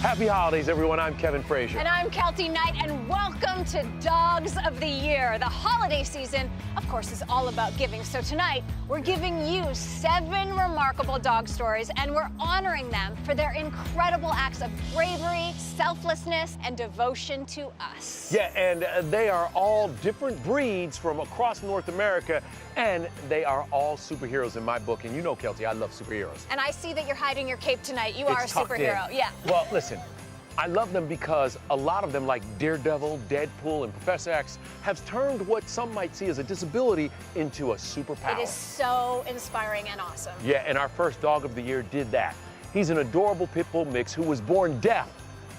Happy holidays, everyone. I'm Kevin Frazier. And I'm Kelty Knight, and welcome to Dogs of the Year. The holiday season, of course, is all about giving. So tonight, we're giving you 7 remarkable dog stories, and we're honoring them for their incredible acts of bravery, selflessness, and devotion to us. Yeah, and they are all different breeds from across North America, and they are all superheroes in my book. And you know, Kelty, I love superheroes. And I see that you're hiding your cape tonight. You are a superhero. Yeah. Well, listen, I love them because a lot of them, like Daredevil, Deadpool, and Professor X, have turned what some might see as a disability into a superpower. It is so inspiring and awesome. Yeah, and our first dog of the year did that. He's an adorable pit bull mix who was born deaf,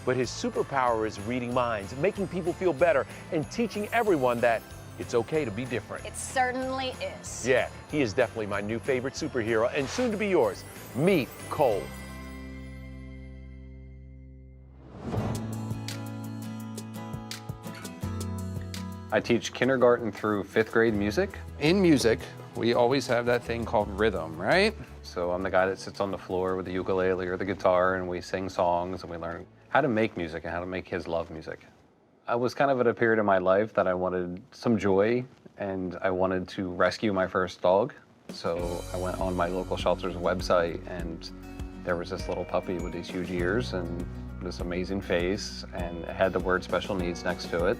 but his superpower is reading minds, making people feel better, and teaching everyone that it's okay to be different. It certainly is. Yeah, he is definitely my new favorite superhero, and soon to be yours. Meet Cole. I teach kindergarten through 5th grade music. In music, we always have that thing called rhythm, right? So I'm the guy that sits on the floor with the ukulele or the guitar, and we sing songs, and we learn how to make music and how to make kids love music. I was kind of at a period in my life that I wanted some joy, and I wanted to rescue my first dog. So I went on my local shelter's website, and there was this little puppy with these huge ears and this amazing face, and it had the word special needs next to it.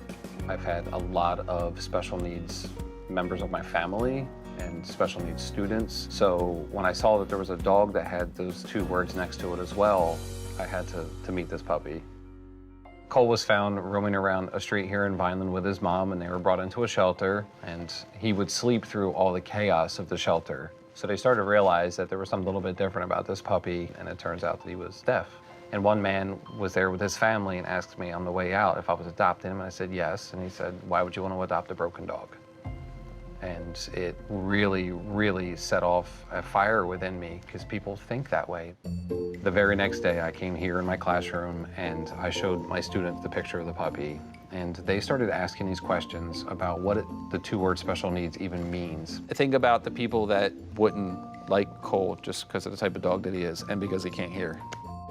I've had a lot of special needs members of my family and special needs students. So when I saw that there was a dog that had those 2 words next to it as well, I had to meet this puppy. Cole was found roaming around a street here in Vineland with his mom, and they were brought into a shelter, and he would sleep through all the chaos of the shelter. So they started to realize that there was something a little bit different about this puppy, and it turns out that he was deaf. And one man was there with his family and asked me on the way out if I was adopting him, and I said yes. And he said, "Why would you want to adopt a broken dog?" And it really, really set off a fire within me, because people think that way. The very next day, I came here in my classroom, and I showed my students the picture of the puppy. And they started asking these questions about what the 2-word special needs even means. Think about the people that wouldn't like Cole just because of the type of dog that he is and because he can't hear.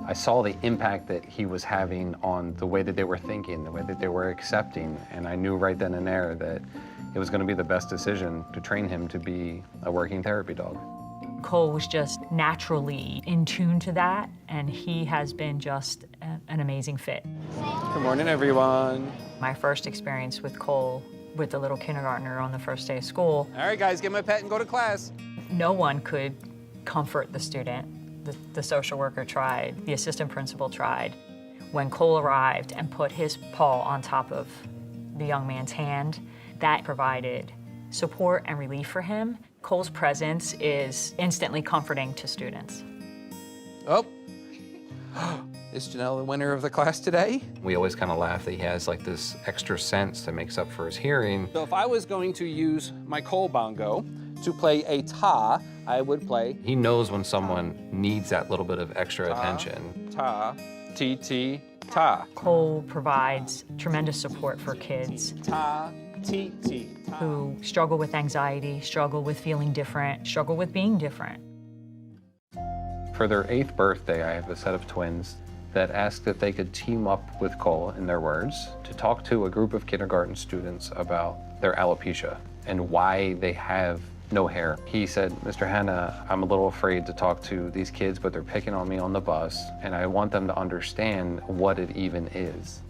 I saw the impact that he was having on the way that they were thinking, the way that they were accepting, and I knew right then and there that it was going to be the best decision to train him to be a working therapy dog. Cole was just naturally in tune to that, and he has been just an amazing fit. Good morning, everyone. My first experience with Cole, with the little kindergartner on the first day of school. All right, guys, get my pet and go to class. No one could comfort the student. The social worker tried, the assistant principal tried. When Cole arrived and put his paw on top of the young man's hand, that provided support and relief for him. Cole's presence is instantly comforting to students. Oh, is Janelle the winner of the class today? We always kind of laugh that he has like this extra sense that makes up for his hearing. So if I was going to use my Cole bongo to play a ta, I would play. He knows when someone needs that little bit of extra attention. Ta, ti, ti, ta. Cole provides tremendous support for kids Ta, ti, ti, ta. who struggle with anxiety, struggle with feeling different, struggle with being different. For their 8th birthday, I have a set of twins that asked if they could team up with Cole, in their words, to talk to a group of kindergarten students about their alopecia and why they have no hair. He said, "Mr. Hanna, I'm a little afraid to talk to these kids, but they're picking on me on the bus, and I want them to understand what it even is."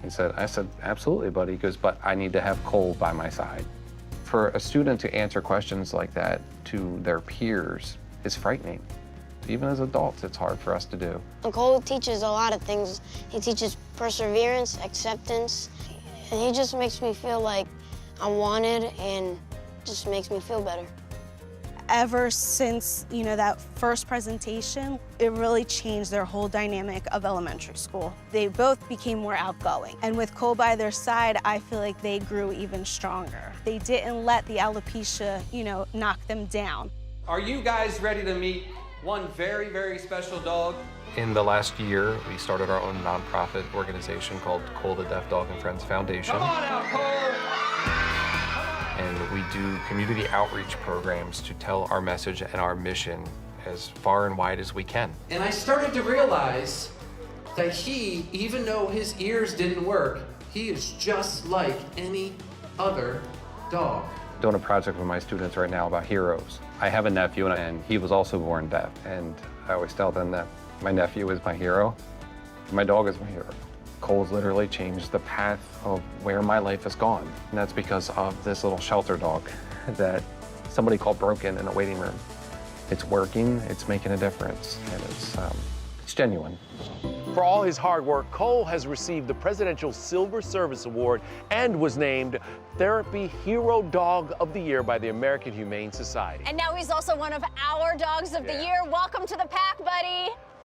I said, "Absolutely, buddy." He goes, "But I need to have Cole by my side." For a student to answer questions like that to their peers is frightening. Even as adults, it's hard for us to do. Cole teaches a lot of things. He teaches perseverance, acceptance, and he just makes me feel like I'm wanted and just makes me feel better. Ever since, that first presentation, it really changed their whole dynamic of elementary school. They both became more outgoing. And with Cole by their side, I feel like they grew even stronger. They didn't let the alopecia, knock them down. Are you guys ready to meet one very, very special dog? In the last year, we started our own nonprofit organization called Cole the Deaf Dog and Friends Foundation. Come on out, Cole! And we do community outreach programs to tell our message and our mission as far and wide as we can. And I started to realize that he, even though his ears didn't work, he is just like any other dog. Doing a project with my students right now about heroes. I have a nephew and he was also born deaf, and I always tell them that my nephew is my hero. My dog is my hero. Cole's literally changed the path of where my life has gone, and that's because of this little shelter dog that somebody called broken in a waiting room. It's working, it's making a difference, and it's genuine. For all his hard work, Cole has received the Presidential Silver Service Award and was named Therapy Hero Dog of the Year by the American Humane Society. And now he's also one of our Dogs of the Year. Welcome to the pack, buddy.